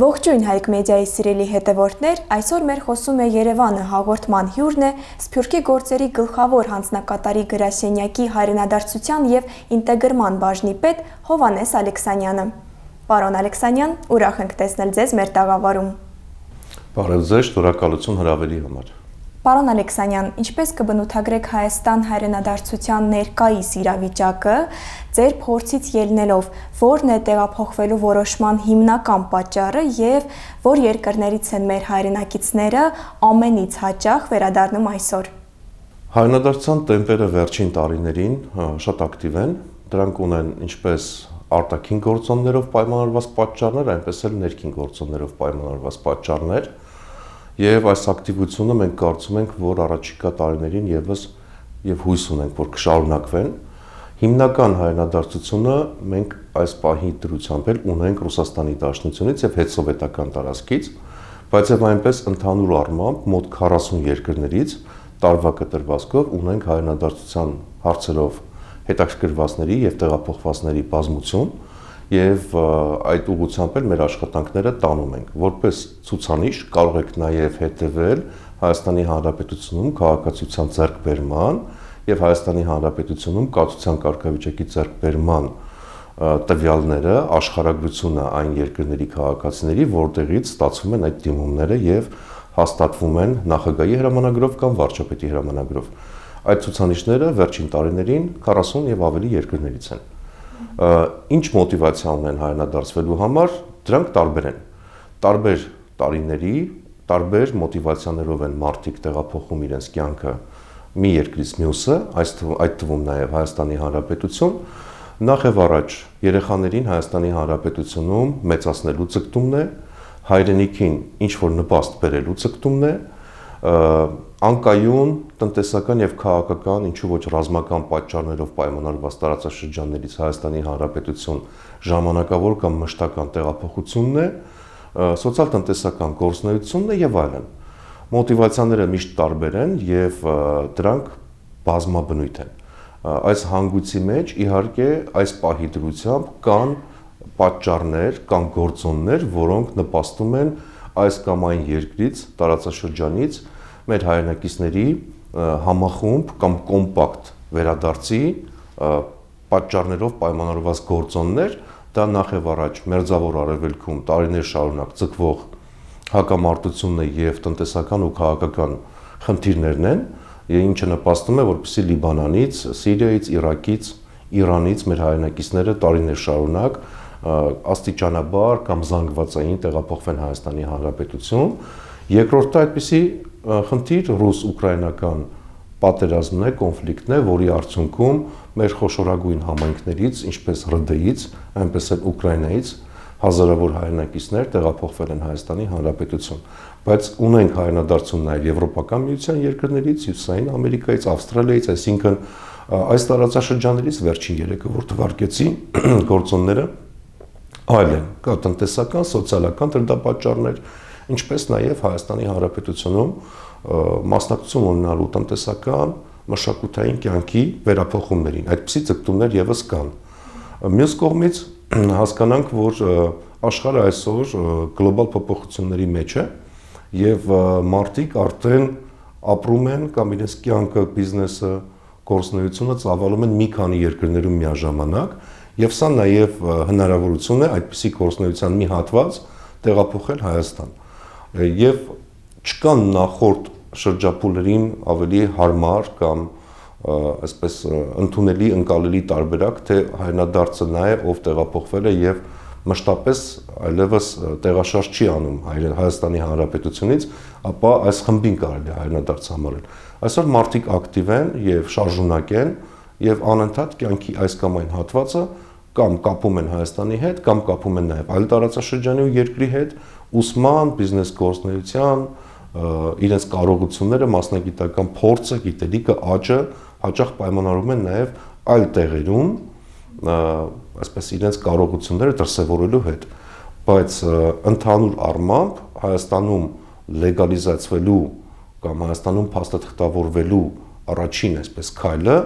Ողջույն Հայք մեդիայի սիրելի հետևորդներ, այսօր մեր խոսում է Երևանը հաղորդման հյուրն է Սփյուռքի գործերի գլխավոր հանձնակատարի գրասենյակի հայրենադարձության և ինտեգրման բաժնի պետ Հովհաննես Ալեքսանյանը։ Պարոն Ալեքսանյան, ուրախ ենք տեսնել ձեզ մեր տաղավարում։ Բարև ձեզ, շնորհակալություն հրավերի համար։ Պարոն Ալեքսանյան, ինչպես կբնութագրեք Հայաստան հայրենադարձության ներկայիս իրավիճակը, ձեր փորձից ելնելով, որն է տեղափոխվելու որոշման հիմնական պատճառը և որ երկրներից են մեր հայրենակիցները ամենից հաճախ վերադառնում այսօր։ Հայրենադարձության տեմպերը վերջին տարիներին շատ ակտիվ են, դրանք ունեն ինչպես արտաքին գործոններով պայմանավորված պատճառներ, այնպես էլ ներքին գործոններով պայմանավորված պատճառներ։ Եվ այս ակտիվությունը մենք կարծում ենք, որ առաջիկա տարիներին եւս եւ հույս ունենք, որ կշարունակվեն։ Հիմնական հայրենադարձությունը մենք այս պահի դրությամբ էլ ունենք Ռուսաստանի Դաշնությունից եւ հետսովետական տարածքից, բայց եւ այնպես ընդհանուր առմամբ մոտ 40 երկրներից տարվա կտրվածքով ունենք հայրենադարձության հարցերով հետաքրքրվածների եւ տեղափոխվածների բազմություն։ Եվ այդ ուղղությամբ էլ մեր աշխատանքները տանում ենք։ Որպես ցուցանիշ կարող եք նաև հետևել Հայաստանի Հանրապետությունում քաղաքացիության ձեռքբերման եւ Հայաստանի Հանրապետությունում կացության կարգավիճակի ձեռքբերման տվյալները, աշխարհագրությունը այն երկրների քաղաքացիների, որտեղից ստացվում են այդ դիմումները եւ հաստատվում են նախագահի հրամանագրով կամ վարչապետի հրամանագրով։ Այդ ցուցանիշները վերջին տարիներին 40 եւ ավելի երկրներից են։ Ինչ մոտիվացիա ունեն հայրենադարձվելու համար, դրանք տարբեր են։ Տարբեր տարիների, տարբեր մոտիվացիաներով են մարդիկ տեղափոխում իրենց կյանքը մի երկրից մյուսը, այդ թվում նաև Հայաստանի Հանրապետություն, նախ եւ առաջ երեխաներին Հայաստանի Հանրապետությունում մեծացնելու ցկտումն է, հայրենիքին ինչ որ նպաստ բերելու ցկտումն է, անկայուն տնտեսական եւ քաղաքական ինչու ոչ ռազմական պատճառներով պայմանավորված տարածաշրջաններից Հայաստանի Հանրապետություն ժամանակավոր կամ մշտական տեղափոխությունն է, սոցիալ-տնտեսական գործունեությունն է եւ այլն։ Մոտիվացիաները միշտ տարբեր են եւ դրանք բազմաբնույթ են։ Այս հանգույցի մեջ իհարկե այս պահի դրությամբ կան պատճառներ, կան գործոններ, որոնք նպաստում են այս կամ այն երկրից, տարածաշրջանից մեր հայրենակիցների համախումբ կամ կոմպակտ վերադարձի պատճառներով պայմանավորված գործոններ, դա նախ եւ առաջ մերձավոր արևելքում տարիներ շարունակ ձգվող հակամարտությունն է եւ տնտեսական ու քաղաքական խնդիրներն են, ինչը նպաստում է, որպեսզի Լիբանանից, Սիրիայից, Իրաքից, Իրանից մեր հայրենակիցները տարիներ շարունակ աստիճանաբար կամ զանգվածային տեղափոխվեն Հայաստանի Հանրապետություն։ Երկրորդը այդպիսի խնդիր ռուս-ուկրաինական պատերազմն է, կոնֆլիկտն է, որի արդյունքում մեր խոշորագույն համայնքներից, ինչպես ՌԴ-ից, այնպես էլ Ուկրաինայից հազարավոր հայրենակիցներ տեղափոխվել են Հայաստանի Հանրապետություն։ Բայց ունենք հայրենադարձություն նաև Եվրոպական միության երկրներից, Հյուսիսային Ամերիկայից, Ավստրալիայից, այսինքն այս տարածաշրջաններից վերջին երեքը, որ թվարկեցի, գործոնները այլ են, կա տնտեսական, սոցիալական դրդապատճառներ, ինչպես նաև Հայաստանի Հանրապետությունում մասնակցություն ունենալու տնտեսական, մշակութային կյանքի վերափոխումներին, այդպիսի ցկտումներ եւս կան։ Մյուս կողմից հասկանանք, որ աշխարհը այսօր գլոբալ փոփոխությունների մեջ է եւ մարդիկ արդեն ապրում են կամ իրենց կյանքը, բիզնեսը, գործունեությունը ծավալում են մի քանի երկրներում միաժամանակ եւ սա նաեւ հնարավորություն է այդպիսի գործունեության մի հատված տեղափոխել Հայաստան։ Եվ չկան նախորդ շրջափուլերին ավելի հարմար կամ այսպես ընդունելի ընկալելի տարբերակ, թե հայրենադարձը նա է, ով տեղափոխվել է եւ մշտապես այլևս տեղաշարժ չի անում Հայաստանի Հանրապետությունից, ապա այս խմբին կարելի է հայրենադարձ համարել։ Այսօր մարդիկ ակտիվ են եւ շարժունակ են եւ անընդհատ կյանքի այս կամ այն հատվածը կամ կապում են Հայաստանի հետ, կամ կապում են նաև այլ տարածաշրջանի ու երկրի հետ, ուսման, բիզնես գործունեության, իրենց կարողությունները, մասնագիտական փորձը, գիտելիքը, աճը հաճախ պայմանավորվում են նաև այլ տեղերում, այսպես իրենց կարողությունները դրսևորելու հետ, բայց ընդհանուր առմամբ Հայաստանում լեգալիզացվելու կամ Հայաստանում փաստաթղթավորվելու առաջին այսպես քայլը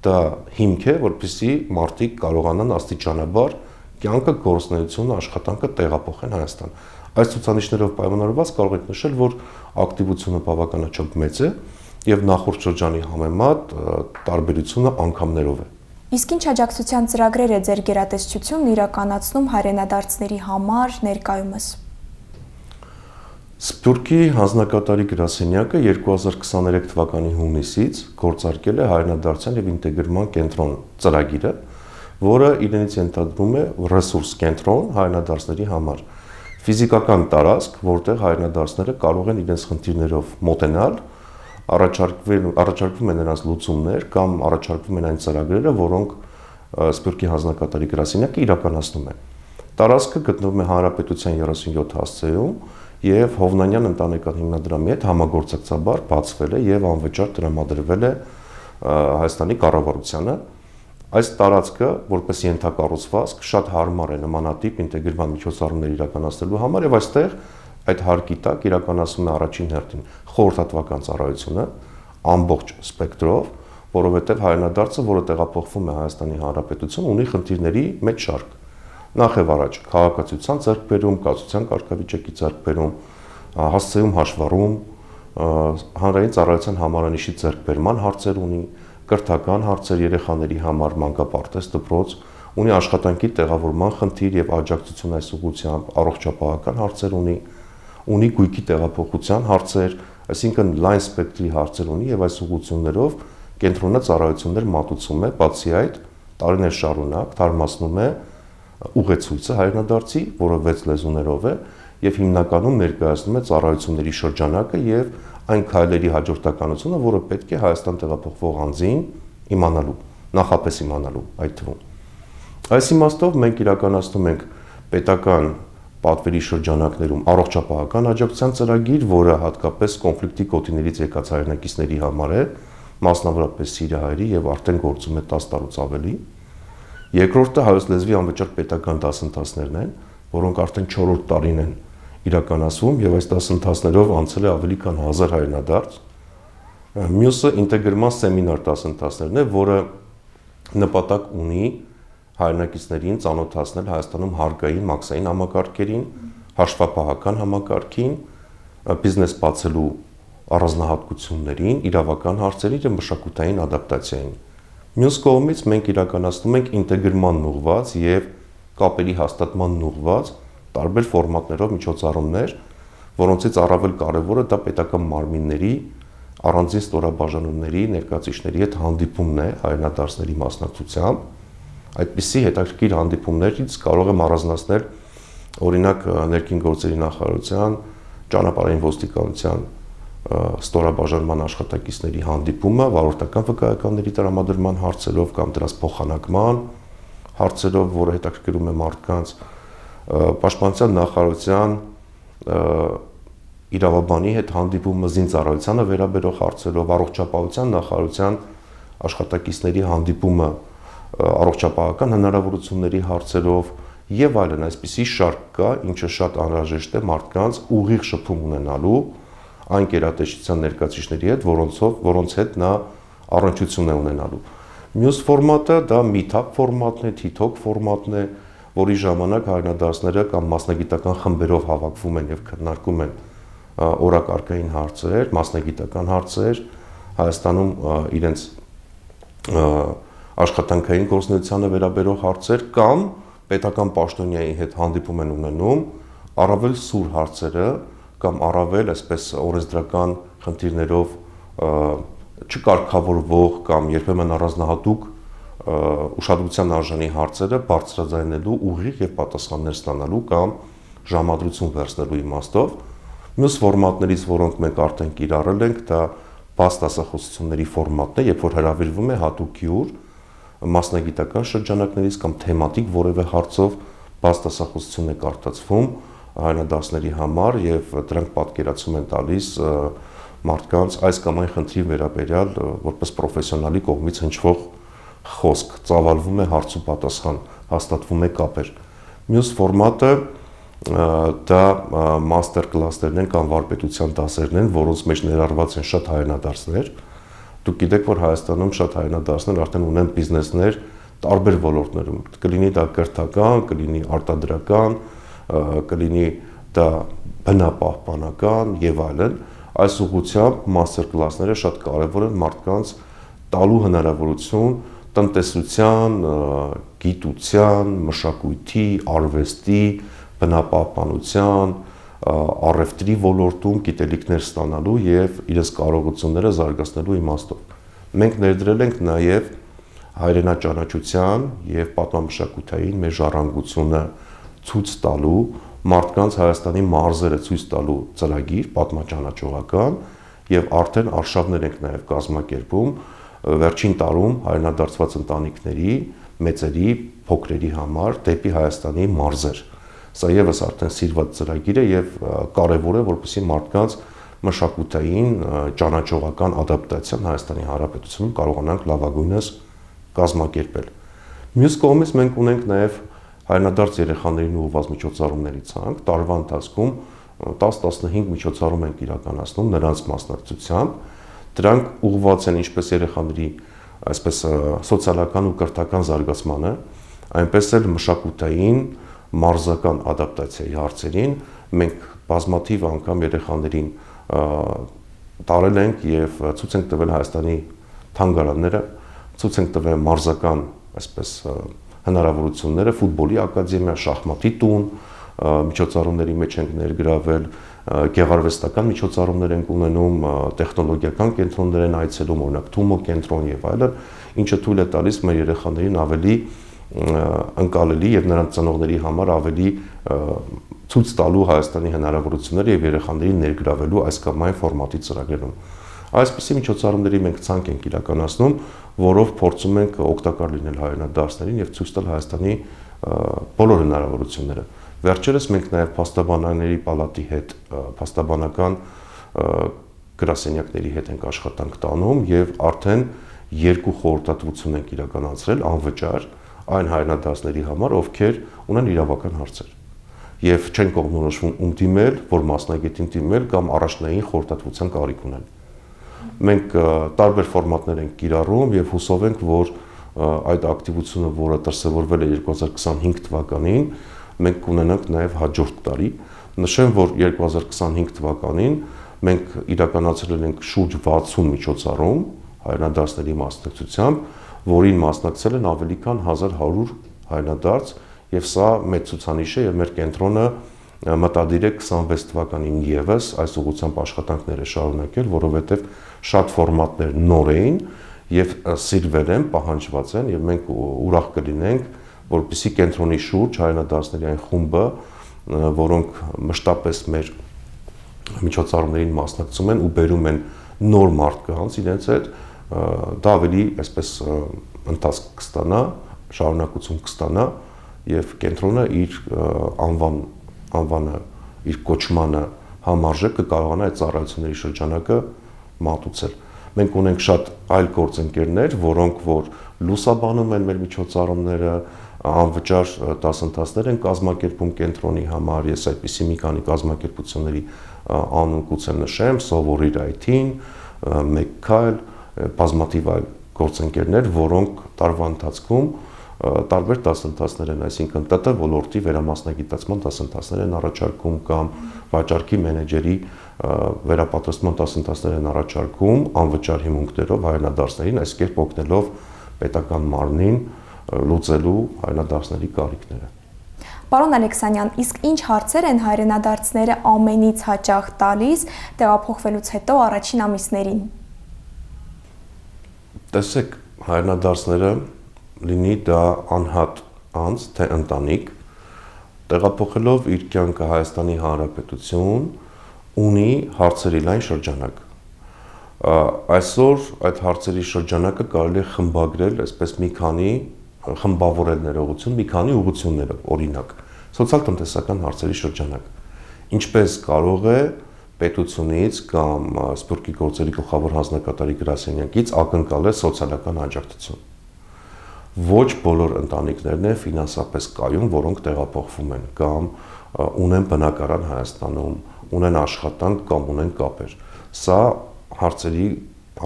դա հիմք է, որպեսզի մարդիկ կարողանան աստիճանաբար կյանքը, գործունեությունը, աշխատանքը տեղափոխեն Հայաստան։ Այս ցուցանիշներով պայմանավորված կարող ենք նշել, որ ակտիվությունը բավականաչափ մեծ է եւ նախորդ շրջանի համեմատ տարբերությունը անգամներով է։ Իսկ ինչ աջակցության ծրագրեր է ձեր գերատեսչությունն իրականացնում հայրենադարձների համար ներկայումս։ Սփյուռքի հանձնակատարի գրասենյակը 2023 թվականի հունիսից գործարկել է հայրենադարձության եւ ինտեգրման կենտրոն ծրագիրը, որը իրենից ենթադրում է ռեսուրս կենտրոն հայրենադարձների համար։ Ֆիզիկական տարածք, որտեղ հայրենադարձները կարող են իրենց խնդիրներով մոտենալ, առաջարկվում են նրանց լուծումներ կամ առաջարկվում են այն ծրագրերը, որոնք Սփյուռքի հանձնակատարի գրասենյակը իրականացնում է։ Տարածքը գտնվում է Հանրապետության 37 հասցեում եւ Հովնանյան ընտանեկան հիմնադրամի հետ համագործակցաբար բացվել է եւ անվճար տրամադրվել է Հայաստանի կառավարությանը։ Այս տարածքը, որպես ենթակառուցվածք, շատ հարմար է նմանատիպ ինտեգրման միջոցառումներ իրականացնելու համար եւ այստեղ այդ հարկի տակ իրականացում է առաջին հերթին խորհրդատվական ծառայությունը ամբողջ սպեկտրով, որովհետեւ հայրենադարձը, որը տեղափոխվում է Հայաստանի Հանրապետություն, ունի խնդիրների մեծ շարք։ Նախ եւ առաջ քաղաքացիության ձեռքբերում, կացության կարգավիճակի ձեռքբերում, հասցեում հաշվառում, հանրային ծառայության համարանիշի ձեռքբերման հարցեր ունի, կրթական հարցեր երեխաների համար մանկապարտեզ դպրոց, ունի աշխատանքի տեղավորման խնդիր եւ աջակցություն այս ուղղությամբ, առողջապահական հարցեր ունի գույքի տեղափոխության հարցեր, այսինքն լայն սպեկտրի հարցեր ունի եւ այս ուղղություններով կենտրոնը ծառայություններ մատուցում է, բացի այդ տարիներ շարունակ թարմացնում է ուղեցույցը հայրենադարձի, որը 6 լեզուներով է եւ հիմնականում ներկայացնում է ծառայությունների շրջանակը եւ այն քայլերի հաջորդականությունը, որը պետք է Հայաստան տեղափոխվող անձին իմանալու, նախապես իմանալու այդ թվում։ Այս իմաստով մենք իրականացնում ենք պետական պատվերի շրջանակներում առողջապահական աջակցության ծրագիր, որը հատկապես կոնֆլիկտի գոտիներից եկած հայրենակիցների համար է, մասնավորապես սիրիահայերի եւ արդեն գործում է 10 տարուց ավելի։ Երկրորդը հայոց լեզվի անվճար պետական դասընթացներն են, որոնք արդեն 4-րդ տարին են իրականացվում եւ այս դասընթացներով անցել է ավելի քան 1000 հայրենադարձ։ Մյուսը ինտեգրման սեմինար դասընթացներն է, որը նպատակ ունի հայրենակիցներին ծանոթացնել Հայաստանում հարկային մաքսային համակարգերին, հաշվապահական համակարգին, բիզնես բացելու առանձնահատկություններին, իրավական հարցերին եւ մշակութային ադապտացիային։ Մյուս կողմից մենք իրականացնում ենք ինտեգրմանն ուղղված եւ կապերի հաստատմանն ուղղված տարբեր ֆորմատներով միջոցառումներ, որոնցից առավել կարևորը դա պետական մարմինների, առանձին ստորաբաժանումների ներկայացուցիչների հետ հանդիպումն է հայրենադարձների մասնակցությամբ։ Այդպիսի հետաքրքիր հանդիպումներից կարող եմ առանձնացնել օրինակ ներքին գործերի նախարարության, ճանապարհային ոստիկանության ստորաբաժանման աշխատակիցների հանդիպումը վարորդական վկայականների տրամադրման հարցերով կամ դրանց փոխանակման հարցերով, որը հետաքրքրում է մարդկանց, պաշտպանության նախարարության իրավաբանի հետ հանդիպումը զինծառայությանը վերաբերող հարցերով, առողջապահության նախարարության աշխատակիցների հանդիպումը առողջապահական հնարավորությունների հարցերով եւ այլն, այսպիսի շարք կա, ինչը շատ անհրաժեշտ է մարդկանց ուղիղ շփում ունենալու այն գերատեսչության ներկայացուցիչների հետ, որոնց հետ նա առնչություն է ունենալու։ Մյուս ֆորմատը դա meet-up ֆորմատն է, TikTok ֆորմատն է, որի ժամանակ հայրենադարձները կամ մասնագիտական խմբերով հավաքվում են եւ քննարկում են օրակարգային հարցեր, մասնագիտական հարցեր, Հայաստանում իրենց աշխատանքային գործունեությանը վերաբերող հարցեր կամ պետական պաշտոնյայի հետ հանդիպում են ունենում առավել սուր հարցերը կամ առավել այսպես օրենսդրական խնդիրներով չկարգավորվող կամ երբեմն առանձնահատուկ ուշադրության արժանի հարցերը բարձրաձայնելու ուղիղ եւ պատասխաններ ստանալու կամ ժամադրություն վերցնելու իմաստով։ Մյուս ֆորմատներից, որոնք մենք արդեն կիրառել ենք, դա բաց դասախոսությունների ֆորմատն է, երբ որ հրավիրվում է հատուկ հյուր մասնագիտական շրջանակներից կամ թեմատիկ որևէ հարցով բաց դասախոսություն է կարգացվում հայրենադարձների համար եւ դրանք պատկերացում են տալիս մարդկանց այս կամ այն խնդրի վերաբերյալ որպես պրոֆեսիոնալի կողմից հնչվող խոսք, ծավալվում է հարց ու պատասխան, հաստատվում է կապեր։ Մյուս ֆորմատը դա մաստեր կլասերն են կամ վարպետության դասերն են, որոնց մեջ ներառված են շատ հայրենադարձներ։ Դուք գիտեք, որ Հայաստանում շատ հայրենադարձներ արդեն ունեն բիզնեսներ տարբեր ոլորտներում։ Կլինի դա կրթական, կլինի արտադրական, կլինի դա բնապահպանական եւ այլն, այս ուղղությամբ մաստեր կլասները շատ կարեւոր են մարդկանց տալու հնարավորություն տնտեսության, գիտության, մշակույթի, արվեստի, բնապահպանության, առևտրի ոլորտում գիտելիքներ ստանալու եւ իրենց կարողությունները զարգացնելու իմաստով։ Մենք ներդրել ենք նաեւ հայրենաճանաչության եւ պատմամշակութային մեր ժառանգությունը ցույց տալու, մարդկանց Հայաստանի մարզերը ցույց տալու ծրագիր պատմաճանաչողական եւ արդեն արշավներ ենք նաեւ կազմակերպում վերջին տարում հայրենադարձված ընտանիքների, մեծերի, փոքրերի համար դեպի Հայաստանի մարզեր։ Սա եւս արդեն սիրված ծրագիր է եւ կարեւոր է, որպեսզի մարդկանց մշակութային ճանաչողական ադապտացիան Հայաստանի Հանրապետությունում կարողանանք լավագույնս կազմակերպել։ Մյուս կողմից մենք ունենք նաեւ հայրենադարձ երեխաներին ուղղված միջոցառումների ցանկ, տարվա ընթացքում 10-15 միջոցառում ենք իրականացնում նրանց մասնակցությամբ։ Դրանք ուղղված են ինչպես երեխաների, այսպես սոցիալական ու կրթական զարգացմանը, այնպես էլ մշակութային, մարզական ադապտացիայի հարցերին։ Մենք բազմաթիվ անգամ երեխաներին տարել ենք եւ ցույց ենք տվել Հայաստանի թանգարանները, ցույց ենք տվել մարզական, այսպես հնարավորությունները, ֆուտբոլի ակադեմիա, շախմատի տուն, միջոցառումների մեջ ենք ներգրավել, գեղարվեստական միջոցառումներ ենք ունենում, տեխնոլոգիական կենտրոններ են այցելում, օրինակ Թումո կենտրոն եւ այլն, ինչը թույլ է տալիս մեր երեխաներին ավելի ընկալելի եւ նրանց ծնողների համար ավելի ցույց տալու Հայաստանի հնարավորությունները եւ երեխաներին ներգրավելու այս կամ այն ֆորմատի ծրագրերում։ Այսպիսի միջոցառումների մենք ցանկ ենք իրականացնում, որով փորձում ենք օգտակար լինել հայրենադարձներին եւ ցույց տալ Հայաստանի բոլոր հնարավորությունները։ Վերջերս մենք նաեւ փաստաբանների պալատի հետ, փաստաբանական գրասենյակների հետ ենք աշխատանք տանում եւ արդեն 2 խորհրդատվություն ենք իրականացրել անվճար այն հայրենադարձների համար, ովքեր ունեն իրավական հարցեր եւ չեն կողմնորոշվում ում դիմել, որ մասնագետին դիմել կամ առաջնային խորհրդատվության կարիք ունեն։ Մենք տարբեր ֆորմատներ ենք կիրառում եւ հուսով ենք, որ այդ ակտիվությունը, որը դրսևորվել է 2025 թվականին, մենք կունենանք նաեւ հաջորդ տարի։ Նշեմ, որ 2025 թվականին մենք իրականացրել ենք շուրջ 60 միջոցառում հայրենադարձների մասնակցությամբ, որին մասնակցել են ավելի քան 1100 հայրենադարձ եւ սա մեծ ցուցանիշ է եւ մեր կենտրոնը մտադիր է 26 թվականին եւս այս ուղղությամբ աշխատանքները շարունակել, որովհետեւ շատ ֆորմատներ նոր էին եւ սիրվել են, պահանջված են եւ մենք ուրախ կլինենք, որպեսզի կենտրոնի շուրջ հայրենադարձների այն խումբը, որոնք մշտապես մեր միջոցառումներին մասնակցում են ու բերում են նոր մարդկանց իրենց հետ, դա ավելի այսպես ընթացք կստանա, շարունակություն կստանա եւ կենտրոնը իր անվանը, իր կոչմանը համարժեք կկարողանա այդ ծառայությունների շրջանակը մատուցել։ Մենք ունենք շատ այլ գործընկերներ, որոնք որ լուսաբանում են մեր միջոցառումները, անվճար դասընթացներ են կազմակերպում կենտրոնի համար, ես այդպիսի մի քանի կազմակերպությունների անուն կուցեմ նշեմ, Սովորիր IT-ին, Մեկքայլ, բազմաթիվ այլ գործընկերներ, որոնք տարվա ընթացքում տարբեր դասընթացներ են, այսինքն ՏՏ ոլորտի վերամասնագիտացման դասընթացներ են առաջարկում կամ վաճառքի մենեջերի վերապատրաստման դասընթացներ են առաջարկում անվճար հիմունքներով հայրենադարձներին, այս կերպ օգնելով պետական մարմնին լուծելու հայրենադարձների կարիքները։ Պարոն Ալեքսանյան, իսկ ինչ հարցեր են հայրենադարձները ամենից հաճախ տալիս տեղափոխվելուց հետո առաջին ամիսներին։ Տեսեք, հայրենադարձները լինի դա անհատ անձ, թե ընտանիք, տեղափոխելով իր կյանքը Հայաստանի Հանրապետություն, ունի հարցերի լայն շրջանակ։ Այսօր այդ հարցերի շրջանակը կարելի է խմբագրել, այսպես մի քանի խմբավորել ներողություն, մի քանի ուղղություններով, օրինակ, սոցիալ-տնտեսական հարցերի շրջանակ։ Ինչպես կարող է պետությունից կամ Սփյուռքի գործերի գլխավոր հանձնակատարի գրասենյակից ակնկալել սոցիալական աջակցություն։ Ոչ բոլոր ընտանիքներն են ֆինանսապես կայուն, որոնք տեղափոխվում են կամ ունեն բնակարան Հայաստանում, ունեն աշխատանք կամ ունեն կապեր։ Սա հարցերի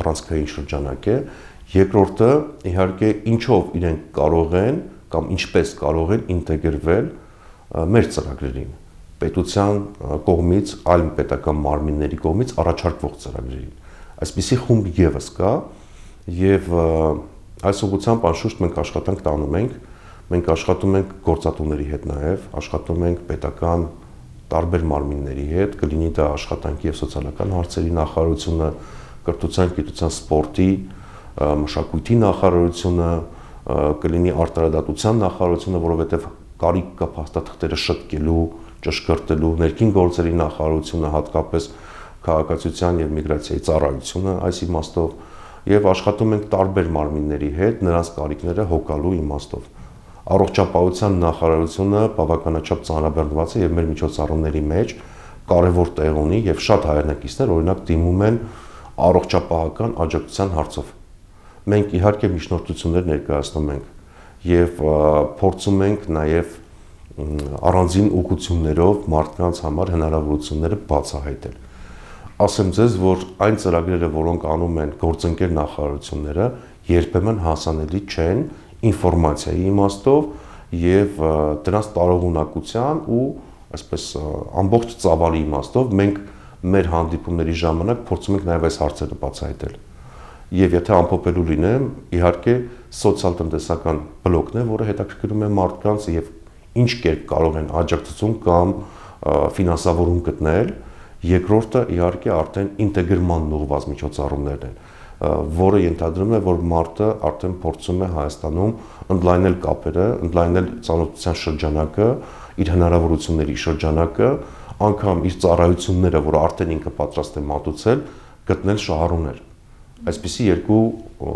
առանցքային շրջանակ է։ Երկրորդը, իհարկե, ինչով իրենք կարող են կամ ինչպես կարող են ինտեգրվել մեր ծրագրերին։ պետության կողմից, այլ պետական մարմինների կողմից առաջարկվող ծրագրերին։ Այսպիսի խումբ եւս կա եւ այս ուղղությամբ անշուշտ մենք աշխատանք տանում ենք, մենք աշխատում ենք գործատուների հետ նաեւ, աշխատում ենք պետական տարբեր մարմինների հետ, կլինի դա աշխատանքի եւ սոցիալական հարցերի նախարարությունը, կրթության, գիտության, սպորտի, մշակույթի նախարարությունը, կլինի արտարադատության նախարարությունը, որովհետեւ կարիք կա փաստաթղթերը շտկելու, ճշգրտելու, ներքին գործերի նախարարությունը, հատկապես քաղաքացիության եւ միգրացիայի ծառայությունը այս իմաստով եւ աշխատում ենք տարբեր մարմինների հետ նրանց կարիքները հոգալու իմաստով։ Առողջապահության նախարարությունը բավականաչափ ծանրաբեռնված է եւ մեր միջոցառումների մեջ կարևոր տեղ ունի եւ շատ հայրենակիցներ օրինակ դիմում են առողջապահական աջակցության հարցով։ Մենք իհարկե միջնորդություններ ներկայացնում ենք եւ փորձում ենք նաեւ առանձին ուղղություններով մարդկանց համար հնարավորությունները բացահայտել։ Ասեմ ձեզ, որ այն ծրագրերը, որոնք անում են գործընկեր նախարարությունները, երբեմն հասանելի չեն ինֆորմացիայի իմաստով եւ դրանց տարողունակության ու այսպես ամբողջ ծավալի իմաստով մենք մեր հանդիպումների ժամանակ փորձում ենք նաեւ այս հարցերը բացահայտել։ Եվ եթե ամփոփելու լինեմ, իհարկե սոցիալ-տնտեսական բլոկն է, որը հետաքրքրում է մարդկանց եւ ինչ կերպ կարող են աջակցություն կամ ֆինանսավորում գտնել։ Երկրորդը իհարկե արդեն ինտեգրմանն ուղղված միջոցառումներն են, որը ենթադրում է, որ մարդը արդեն փորձում է Հայաստանում ընդլայնել կապերը, ընդլայնել ծանոթության շրջանակը, իր հնարավորությունների շրջանակը, անգամ իր ծառայությունները, որ արդեն ինքը պատրաստ է մատուցել, գտնել շահառուներ։ Այսպիսի երկու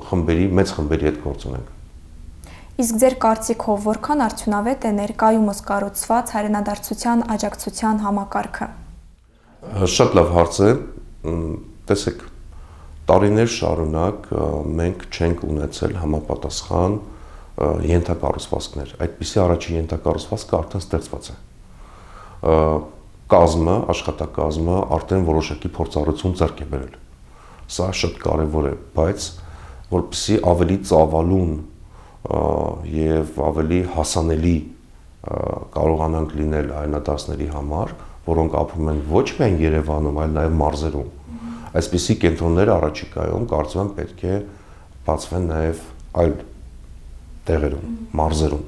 խմբերի, մեծ խմբերի հետ գործ ունենք։ Իսկ ձեր կարծիքով որքան արդյունավետ է ներկայումս կառուցված հայրենադարձության աջակցության համակարգը։ Շատ լավ հարց է, տեսեք, տարիներ շարունակ մենք չենք ունեցել համապատասխան ենթակառուցվածքներ, այդպիսի առաջին ենթակառուցվածքը արդեն ստեղծված է։ Կազմը, աշխատակազմը արդեն որոշակի փորձառություն ձեռք է բերել։ Սա շատ կարևոր է, բայց որպեսզի ավելի ծավալուն եւ ավելի հասանելի կարողանանք լինել հայրենադարձների համար, որոնք ապրում են ոչ միայն Երևանում, այլ նաև մարզերում։ Այսպիսի կենտրոնները առաջիկայում կարծում եմ պետք է բացվեն նաև այլ տեղերում, մարզերում,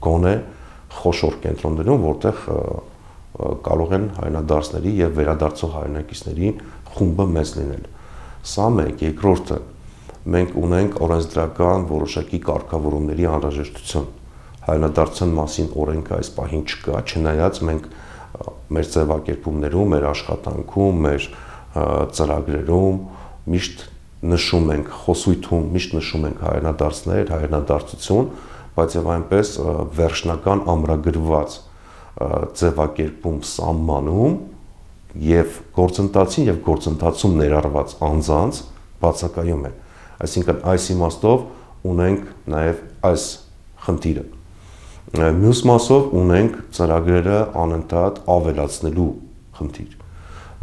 գոնե խոշոր կենտրոններում, որտեղ կարող են հայրենադարձների եւ վերադարձող հայրենակիցների խումբը մեծ լինել։ Սա մեկ, երկրորդը մենք ունենք օրենսդրական որոշակի կարգավորումների անհրաժեշտություն։ Հայրենադարձության մասին օրենքը այս պահին չկա, չնայած մենք մեր ձևակերպումներում, մեր աշխատանքում, մեր ծրագրերում միշտ նշում ենք, խոսույթում միշտ նշում ենք հայրենադարձներ, հայրենադարձություն, բայց եւ այնպես վերջնական ամրագրված ձևակերպում սահմանում եւ գործընթացին եւ գործընթացում ներառված անձանց բացակայում է։ Այսինքն այս իմաստով ունենք նաեւ այս խնդիրը։ Մյուս մասով ունենք ծրագրերը անընդհատ ավելացնելու խնդիր։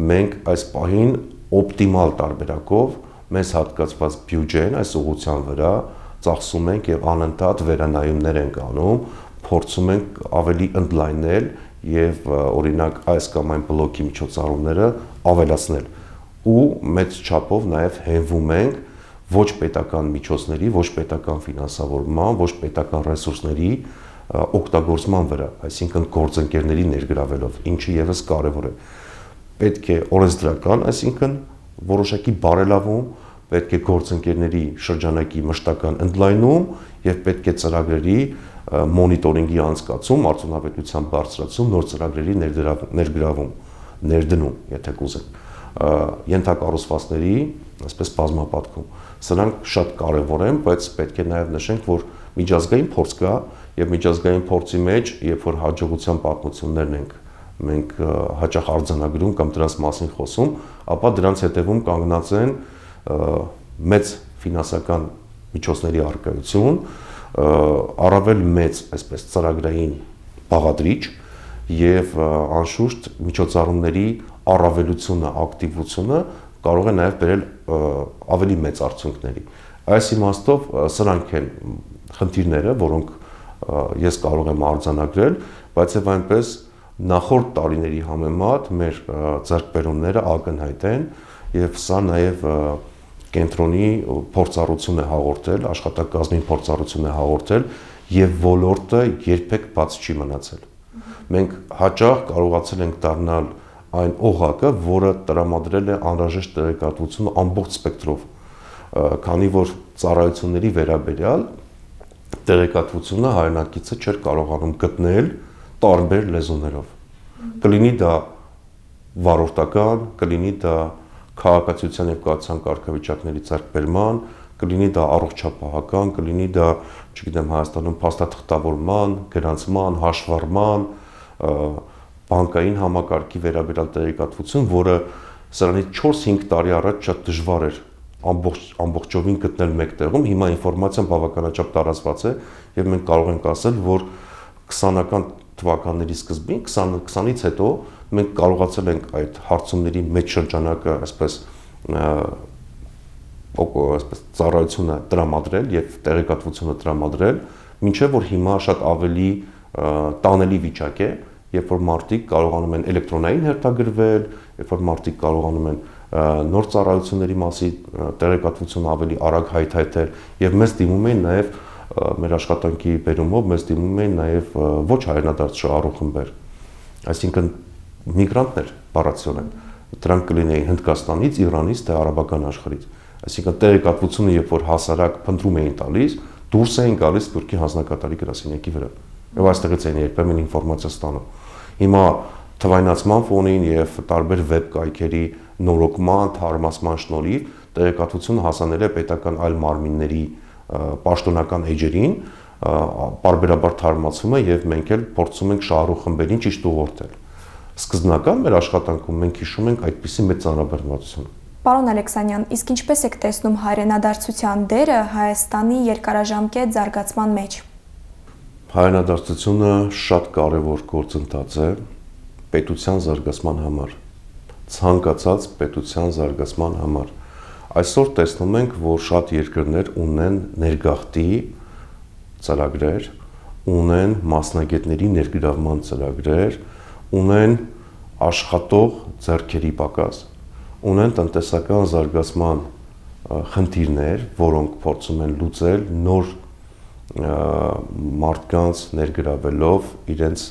Մենք այս պահին օպտիմալ տարբերակով մեզ հատկացված բյուջեն այս ուղղության վրա ծախսում ենք եւ անընդհատ վերանայումներ ենք անում, փորձում ենք ավելի ընդլայնել եւ օրինակ այս կամ այն բլոկի միջոցառումները ավելացնել ու մեծ չափով նաեւ հենվում ենք ոչ պետական միջոցների, ոչ պետական ֆինանսավորման, ոչ պետական ռեսուրսների օգտագործման վրա, այսինքն գործընկերների ներգրավելով, ինչը եւս կարեւոր է։ Պետք է օրենսդրական, այսինքն որոշակի բարելավում, պետք է գործընկերների շրջանակի մշտական ընդլայնում եւ պետք է ծրագրերի մոնիտորինգի անցկացում, արդյունավետության բարձրացում, նոր ծրագրերի ներգրավում, ներդնում, եթե կուզենք, ենթակառուցվածքների, այսպես բազմապատկում։ Սրանք շատ կարևոր են, բայց պետք է նաեւ նշենք, որ միջազգային փորձ կա եւ միջազգային փորձի մեջ, երբ որ հաջողության պատմություններն ենք մենք հաճախ արձանագրում կամ դրանց մասին խոսում, ապա դրանց հետևում կանգնած են մեծ ֆինանսական միջոցների առկայություն, առավել մեծ, այսպես ծրագրային բաղադրիչ եւ անշուշտ միջոցառումների առավելությունը, ակտիվությունը կարող է նաեւ բերել ավելի մեծ արդյունքների։ Այս իմաստով սրանք են խնդիրները, որոնք ես կարող եմ արձանագրել, բայց եւ այնպես նախորդ տարիների համեմատ մեր ձեռքբերումները ակնհայտ են եւ սա նաեւ կենտրոնի փորձառություն է հաղորդել, աշխատակազմի փորձառություն է հաղորդել եւ ոլորտը երբեք բաց չի մնացել։ Մենք հաճախ կարողացել ենք դառնալ այն օղակը, որը տրամադրել է անհրաժեշտ տեղեկատվությունը ամբողջ սպեկտրով, քանի որ ծառայությունների վերաբերյալ տեղեկատվությունը հայրենակիցը չէր կարողանում գտնել տարբեր լեզուներով։ Կլինի դա վարորդական, կլինի դա քաղաքացիության եւ կայացության կարգավիճակների ձեռքբերման, կլինի դա առողջապահական, կլինի դա, չգիտեմ, Հայաստանում փաստաթղթավորման, գրանցման, հաշվառման, բանկային համակարգի վերաբերյալ տեղեկատվություն, որը սրանից 4-5 տարի առաջ շատ դժվար էր ամբողջովին գտնել մեկ տեղում, հիմա ինֆորմացիան բավականաչափ տարածված է եւ մենք կարող ենք ասել, որ 20-ական թվականների սկզբին, 20-ից հետո մենք կարողացել ենք այդ հարցումների մեջ շրջանակը այսպես ծառայությունը տրամադրել եւ տեղեկատվությունը տրամադրել, մինչեւ որ հիմա շատ ավելի տանելի վիճակ է, երբ որ մարդիկ կարողանում են էլեկտրոնային հերթագրվել, երբ որ մարդիկ կարողանում են նոր ծառայությունների մասի տեղեկատվություն ավելի արագ հայթայթել եւ մեզ դիմում են նաեւ մեր աշխատանքի բերումով մեզ դիմում են նաեւ ոչ հայրենադարձ շահառու խմբեր, այսինքն միգրանտներ բառացիոն են, դրանք կլինեին Հնդկաստանից, Իրանից, թե արաբական աշխարհից, այսինքն տեղեկատվությունը երբ որ հասարակ փնտրում էին տալիս, դուրս էին գալիս Սփյուռքի հանձնակատարի գրասենյակի վրա եւ այստեղից էին երբեմն ինֆորմացիա ստանում։ Հիմա թվայնացման ֆոնին եւ տարբեր վեբ կայքերի նորոգման, թարմացման շնորհիվ տեղեկատվությունը հասանել է պետական այլ մարմինների պաշտոնական էջերին, բարբերաբար թարմացվում է եւ մենք էլ փորձում ենք շահառու խմբերին ճիշտ ուղղորդել։ Սկզբնական մեր աշխատանքում մենք հիշում ենք այդպիսի մեծ ծանրաբեռնվածություն։ Պարոն Ալեքսանյան, իսկ ինչպես եք տեսնում հայրենադարձության դերը Հայաստանի երկարաժամկետ զարգացման մեջ։ Հայրենադարձությունը շատ կարևոր գործընթաց է պետության զարգացման համար, ցանկացած պետության զարգացման համար։ Այսօր տեսնում ենք, որ շատ երկրներ ունեն ներգաղթի ծրագրեր, ունեն մասնագետների ներգրավման ծրագրեր, ունեն աշխատող ձեռքերի պակաս, ունեն տնտեսական զարգացման խնդիրներ, որոնք փորձում են լուծել նոր մարդկանց ներգրավելով իրենց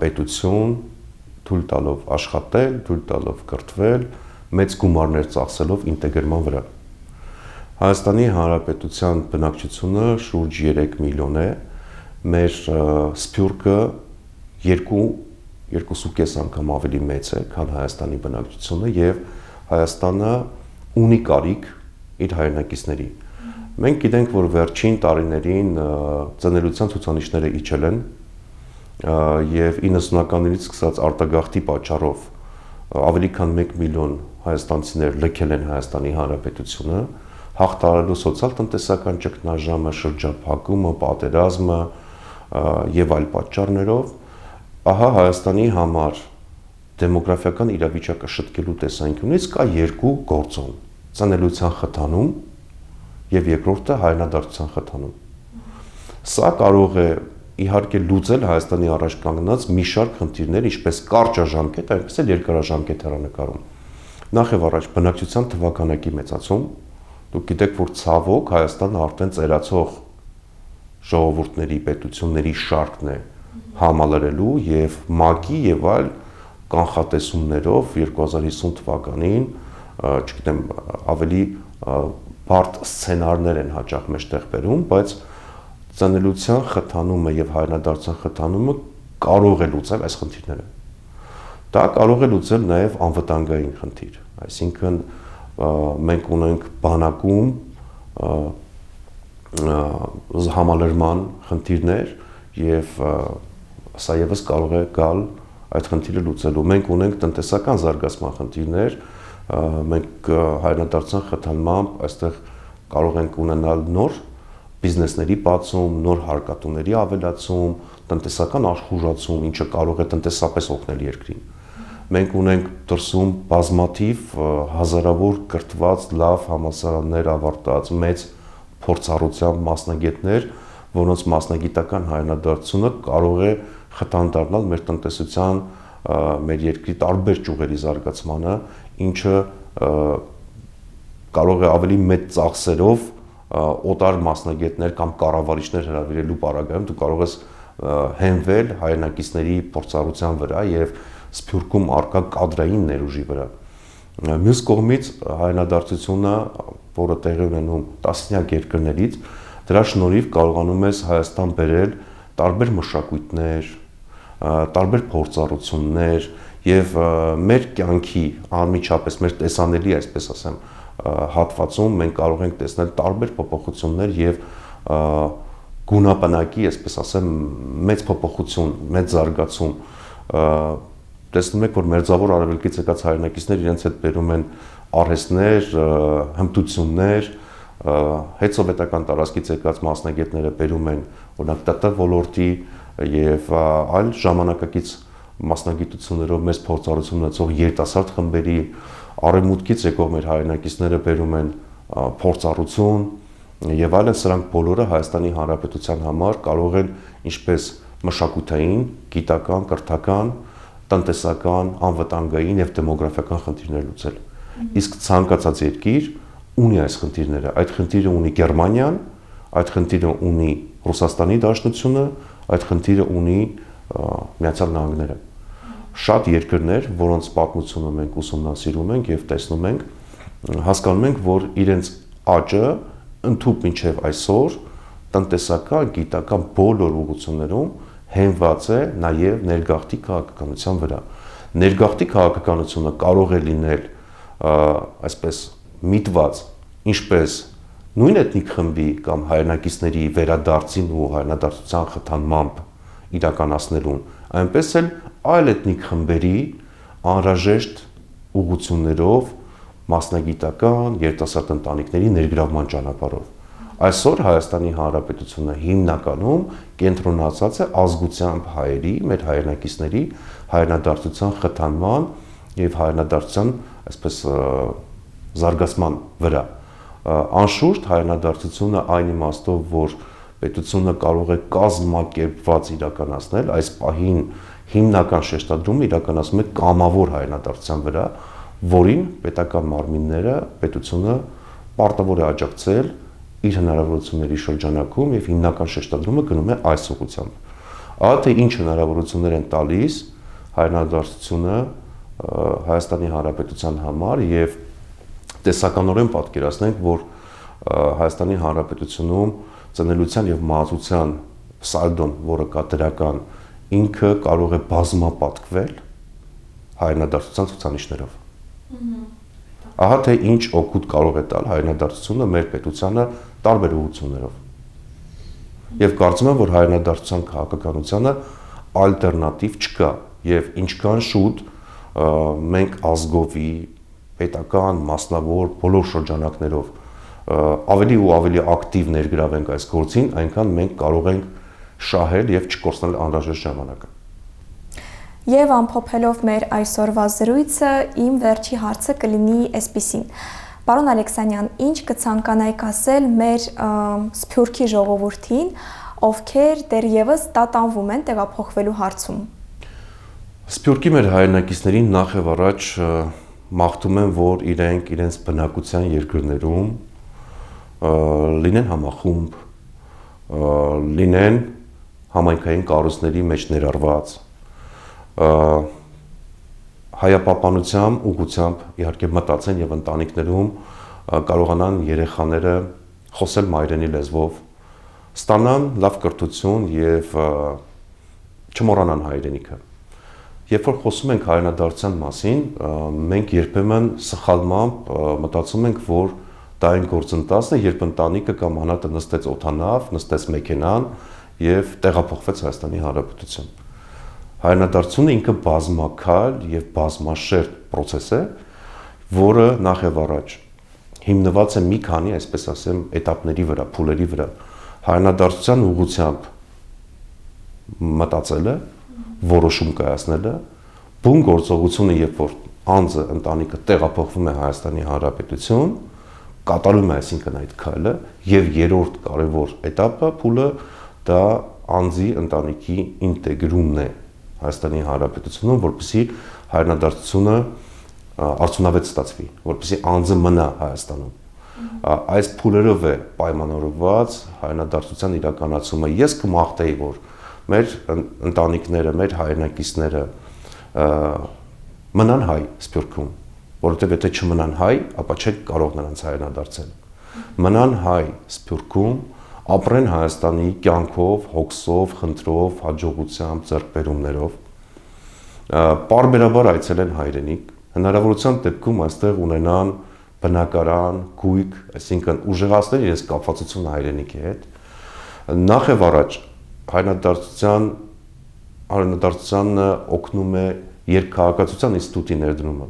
պետություն, թույլ տալով աշխատել, թույլ տալով կրթվել, մեծ գումարներ ծախսելով ինտեգրման վրա։ Հայաստանի Հանրապետության բնակչությունը շուրջ 3 միլիոն է, մեր Սփյուռքը 2.5 անգամ ավելի մեծ է, քան Հայաստանի բնակչությունը եւ Հայաստանը ունի կարիք իր հայրենակիցների։ Մենք գիտենք, որ վերջին տարիներին ծնելիության ցուցանիշները իջել են եւ 90-ականներից սկսած արտագաղթի պատճառով ավելի քան 1 միլիոն հայաստանցիներ լքել են Հայաստանի Հանրապետությունը, հաղթահարելու սոցիալ-տնտեսական ճգնաժամը, շրջափակումը, պատերազմը եւ այլ պատճառներով, ահա Հայաստանի համար դեմոգրաֆիական իրավիճակը շտկելու տեսանկյունից կա երկու գործոն՝ ծնելիության խթանում եւ երկրորդը հայրենադարձության խթանում։ Սա կարող է իհարկե լուծել Հայաստանի առաջ կանգնած մի շարք խնդիրներ, ինչպես կարճաժամկետ, այնպես էլ երկարաժամկետ հեռանկարում։ Նախ եւ առաջ բնակչության թվականակի մեծացում, դուք գիտեք, որ ցավոք Հայաստանը արդեն ծերացող ժողովուրդների, պետությունների շարքն է համալրելու եւ ՄԱԿ-ի եւ այլ կանխատեսումներով 2050 թվականին, չգիտեմ, ավելի բարդ սցենարներ են հաճախ մեջտեղ բերում, բայց ծնելիության խթանումը եւ հայրենադարձության խթանումը կարող է լուծել այս խնդիրները։ Դա կարող է լուծել նաեւ անվտանգային խնդիր, այսինքն մենք ունենք բանակում համալրման խնդիրներ եւ սա եւս կարող է գալ այդ խնդիրը լուծելու։ Մենք ունենք տնտեսական զարգացման խնդիրներ, մենք հայրենադարձության խթանմամբ այստեղ կարող ենք ունենալ նոր բիզնեսների բացում, նոր հարկատուների ավելացում, տնտեսական աշխուժացում, ինչը կարող է տնտեսապես օգնել երկրին։ Մենք ունենք դրսում բազմաթիվ հազարավոր կրթված լավ համալսարաններ ավարտած մեծ փորձառությամբ մասնագետներ, որոնց մասնագիտական հայրենադարձությունը կարող է խթան դառնալ մեր տնտեսության, մեր երկրի տարբեր ճյուղերի զարգացմանը, ինչը կարող է ավելի մեծ ծախսերով օտար մասնագետներ կամ կառավարիչներ հրավիրելու պարագայում դու կարող ես հենվել հայրենակիցների փորձառության վրա եւ Սփյուռքում արկա կադրային ներուժի վրա։ Մյուս կողմից հայրենադարձությունը, որը տեղի ունենում տասնյակ երկրներից, դրա շնորհիվ կարողանում ես Հայաստան բերել տարբեր մշակույթներ, տարբեր փորձառություններ եւ մեր կյանքի անմիջապես մեր տեսանելի, այսպես ասեմ, հատվածում մենք կարող ենք տեսնել տարբեր փոփոխություններ եւ գունապնակի, այսպես ասեմ, մեծ փոփոխություն, մեծ զարգացում։ Տեսնում եք, որ մերձավոր արևելքից եկած հայրենակիցներ իրենց հետ բերում են արհեստներ, հմտություններ, հետսովետական տարածքից եկած մասնագետները բերում են օրինակ ՏՏ ոլորտի եւ այլ ժամանակակից մասնագիտություններով մեծ փորձառություն ունեցող երիտասարդ խմբերի, արևմուտքից եկող մեր հայրենակիցները բերում են փորձառություն եւ այլն, սրանք բոլորը Հայաստանի Հանրապետության համար կարող են ինչպես մշակութային, գիտական, կրթական, տնտեսական, անվտանգային եւ դեմոգրաֆիական խնդիրներ լուծել։ Իսկ ցանկացած երկիր ունի այս խնդիրները։ Այդ խնդիրը ունի Գերմանիան, այդ խնդիրը ունի Ռուսաստանի Դաշնությունը, այդ խնդիրը ունի Միացյալ Նահանգները։ Շատ երկրներ, որոնց պատմությունը մենք ուսումնասիրում ենք եւ տեսնում ենք, հասկանում ենք, որ իրենց աճը ընդհանուր մինչև այսօր տնտեսական, գիտական բոլոր ուղղություններում հենված է նաև ներգաղթի քաղաքականության վրա։ Ներգաղթի քաղաքականությունը կարող է լինել այսպես միտված, ինչպես նույն էթնիկ խմբի կամ հայրենակիցների վերադարձին ու հայրենադարձության խթանմամբ իրականացնելուն, այնպես էլ այլ էթնիկ խմբերի անհրաժեշտ ուղղություններով մասնագիտական երիտասարդ ընտանիքների ներգրավման ճանապարհով։ Այսօր Հայաստանի Հանրապետությունը հիմնականում կենտրոնացած է ազգությամբ հայերի, մեր հայրենակիցների հայրենադարձության խթանման եւ հայրենադարձության, այսպես զարգացման վրա։ Անշուշտ հայրենադարձությունը այն իմաստով, որ պետությունը կարող է կազմակերպված իրականացնել, այս պահին հիմնական շեշտադրումը իրականացում է կամավոր հայրենադարձության վրա, որին պետական մարմինները, պետությունը պարտավոր է աջակցել իր հնարավորությունների շրջանակում եւ հիմնական շեշտադրումը գնում է այս ուղղությամբ։ Ահա թե ինչ հնարավորություններ են տալիս հայրենադարձությունը Հայաստանի Հանրապետության համար եւ տեսականորեն պատկերացնենք, որ Հայաստանի Հանրապետությունում ծնելիության եւ մահացության սալդոն, որը կա դրական, ինքը կարող է բազմապատկվել հայրենադարձության ցուցանիշներով։ Ահա թե ինչ օգուտ կարող է տալ հայրենադարձությունը մեր պետությանը տարբեր ուղղություններով։ Եվ կարծում եմ, որ հայրենադարձության քաղաքականությանը ալտերնատիվ չկա եւ ինչքան շուտ մենք ազգովի, պետական, մասնավոր բոլոր շրջանակներով ավելի ու ավելի ակտիվ ներգրավենք այս գործին, այնքան մենք կարող ենք շահել եւ չկորցնել անհրաժեշտ ժամանակը։ Եվ ամփոփելով մեր այսօրվա զրույցը, իմ վերջի հարցը կլինի այսպիսին. Պարոն Ալեքսանյան, ինչ կցանկանայիք ասել մեր Սփյուռքի ժողովրդին, ովքեր դեռևս տատանվում են տեղափոխվելու հարցում։ Սփյուռքի մեր հայրենակիցներին նախ եւ առաջ մաղթում եմ, որ իրենց բնակության երկրներում լինեն համախումբ, լինեն համայնքային կառույցների մեջ ներառված, հայապապանությամբ, ուղղությամբ իհարկե մտածեն եւ ընտանիքներում կարողանան երեխաները խոսել մայրենի լեզվով, ստանան լավ կրթություն եւ չմոռանան հայրենիքը։ Երբ որ խոսում ենք հայրենադարձության մասին, մենք երբեմն սխալմամբ մտածում ենք, որ դա այն գործընթացն է, երբ ընտանիքը կամ անհատը նստեց օդանավ, նստեց մեքենան եւ տեղափոխվեց Հայաստանի Հանրապետություն։ Հայրենադարձությունը ինքը բազմակալ եւ բազմաշերտ process է, որը նախ եւ առաջ հիմնված է մի քանի, այսպես ասեմ, этаպների վրա, փուլերի վրա։ Հայրենադարձության ուղղությամբ մտածելը, որոշում կայացնելը, բուն գործողությունը, երբ որ անձը, ընտանիքը տեղափոխվում է Հայաստանի Հանրապետություն, կատարում է այսինքն այդ քայլը, եւ երրորդ կարևոր этаպը, փուլը դա անձի ընտանիքի ինտեգրումն է Հայաստանի Հանրապետությունում, որպեսզի հայրենադարձությունը արդյունավետ ստացվի, որպեսզի անձը մնա Հայաստանում։ Այս փուլերով է պայմանավորված հայրենադարձության իրականացումը։ Ես կմաղթեի, որ մեր ընտանիքները, մեր հայրենակիցները մնան հայ Սփյուռքում, որովհետև եթե չմնան հայ, ապա չեք կարող նրանց հայրենադարձել։ Մնան հայ Սփյուռքում, ապրեն Հայաստանի կյանքով, հոգսով, խնդրով, հաջողությամբ, ձեռքբերումներով, պարբերաբար այցելեն հայրենիք, հնարավորության դեպքում այստեղ ունենան բնակարան, գույք, այսինքն ուժեղացնել իրենց կապվածությունը հայրենիքի հետ։ Նախ եւ առաջ հայրենադարձությանը օգնում է երկքաղաքացիության ինստիտուտի ներդրումը,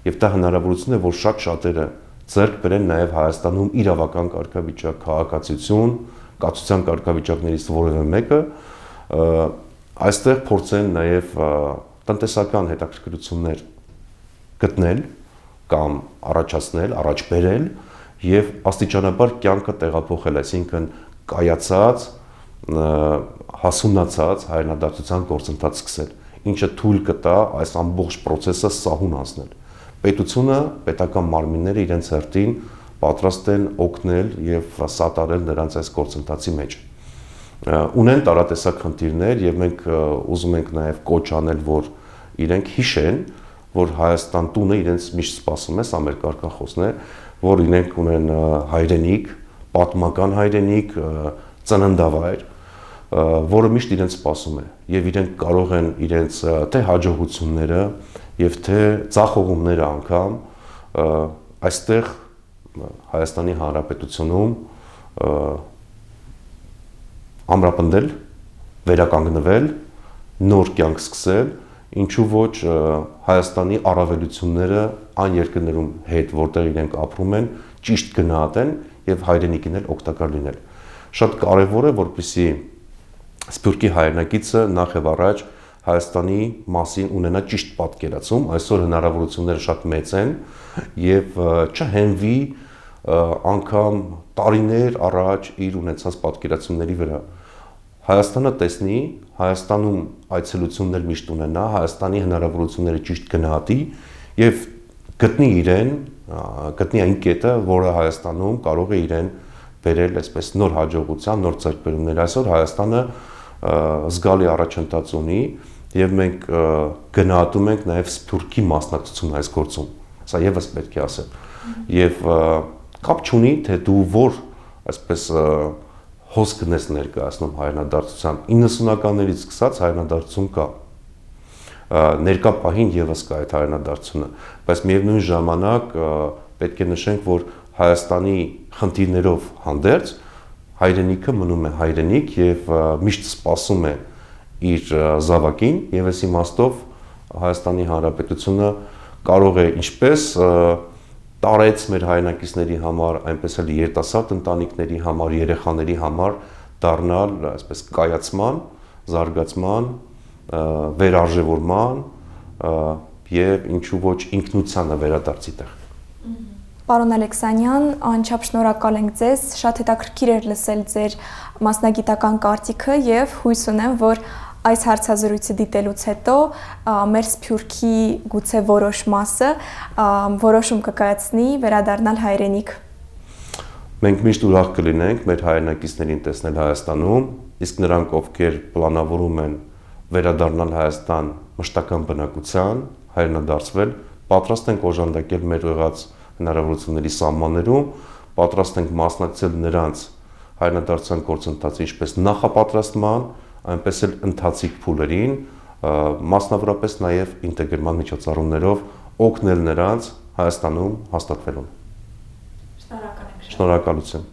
եւ դա հնարավորություն է, որ շատ շատերը ձեռք բերեն նաեւ Հայաստանում իրավական կարգավիճակ, քաղաքացիություն, կացության կարգավիճակներից որևէ մեկը այստեղ փորձեն նաեւ տնտեսական հետաքրքրություններ գտնել կամ առաջացնել, առաջ բերել եւ աստիճանաբար կյանքը տեղափոխել, այսինքն կայացած, հասունացած հայրենադարձության գործընթաց սկսել, ինչը թույլ կտա այս ամբողջ process-ը սահուն անցնել։ Պետությունը, պետական մարմինները իրենց հերթին պատրաստ են օգնել եւ սատարել նրանց այս գործընթացի մեջ։ Ունեն տարատեսակ խնդիրներ եւ մենք ուզում ենք նաեւ կոչ անել, որ իրենք հիշեն, որ Հայաստան տունը իրենց միշտ սպասում է, սա մեր կարգախոսն է, որ իրենք ունեն հայրենիք, պատմական հայրենիք, ծննդավայր, որը միշտ իրենց սպասում է եւ իրենք կարող են իրենց թե հաջողությունները եւ թե ցախողումները անգամ այստեղ Հայաստանի Հանրապետությունում ամրապնդել, վերականգնվել, նոր կյանք սկսել, ինչու ոչ Հայաստանի առավելությունները այն երկրներում հետ, որտեղ իրենք ապրում են, ճիշտ գնահատեն եւ հայրենիքին էլ օգտակար լինել։ Շատ կարեւոր է, որպեսզի Սփյուռքի հայրենակիցը նախ եւ առաջ Հայաստանի մասին ունենա ճիշտ պատկերացում, այսօր հնարավորությունները շատ մեծ են եւ չհենվի անգամ տարիներ առաջ իր ունեցած պատկերացումների վրա։ Հայաստանը տեսնի, Հայաստանում այցելություններ միշտ ունենա, Հայաստանի հնարավորությունները ճիշտ գնահատի եւ գտնի իրեն, գտնի այն կետը, որը Հայաստանում կարող է իրեն բերել այսպես նոր հաջողության, նոր ձեռքբերումներ։ Այսօր Հայաստանը զգալի առաջընթաց ունի եւ մենք գնահատում ենք նաեւ Սփյուռքի մասնակցությունը այս գործում։ Սա եւս պետք է ասեմ։ Եվ կապ չունի, թե դու որ այսպես հոսքն ես ներկայացնում հայրենադարձության 90-ականներից սկսած հայրենադարձություն կա։ Ներկա պահին եւս կա այդ հայրենադարձությունը, բայց միևնույն ժամանակ պետք է նշենք, որ Հայաստանի խնդիրներով հանդերձ հայրենիքը մնում է հայրենիք եւ միշտ սպասում է իր զավակին եւ այս իմաստով Հայաստանի Հանրապետությունը կարող է ինչպես տարեց մեր հայրենակիցների համար, այնպես էլ երիտասարդ ընտանիքների համար, երեխաների համար դառնալ այսպես կայացման, զարգացման, վերարժևորման եւ ինչու ոչ ինքնությանը վերադարձի տեղ։ Պարոն Ալեքսանյան, անչափ շնորհակալ ենք ձեզ, շատ հետաքրքիր էր լսել ձեր մասնագիտական կարծիքը եւ հույս ունեմ, որ այս հարցազրույցը դիտելուց հետո մեր Սփյուռքի գուցե որոշ մասը որոշում կկայացնի վերադառնալ հայրենիք։ Մենք միշտ ուրախ կլինենք մեր հայրենակիցներին տեսնել Հայաստանում, իսկ նրանք, ովքեր պլանավորում են վերադառնալ Հայաստան մշտական բնակության, հայրենադարձվել, պատրաստ ենք օժանդակել մեր եղած հնարավորությունների սահմաններում, պատրաստ ենք մասնակցել նրանց հայրենադարձության գործընթացի ինչպես նախապատրաստման, այնպես էլ ընթացիկ փուլերին, մասնավորապես նաև ինտեգրման միջոցառումներով օգնել նրանց Հայաստանում հաստատվելուն։ Շնորհակալություն։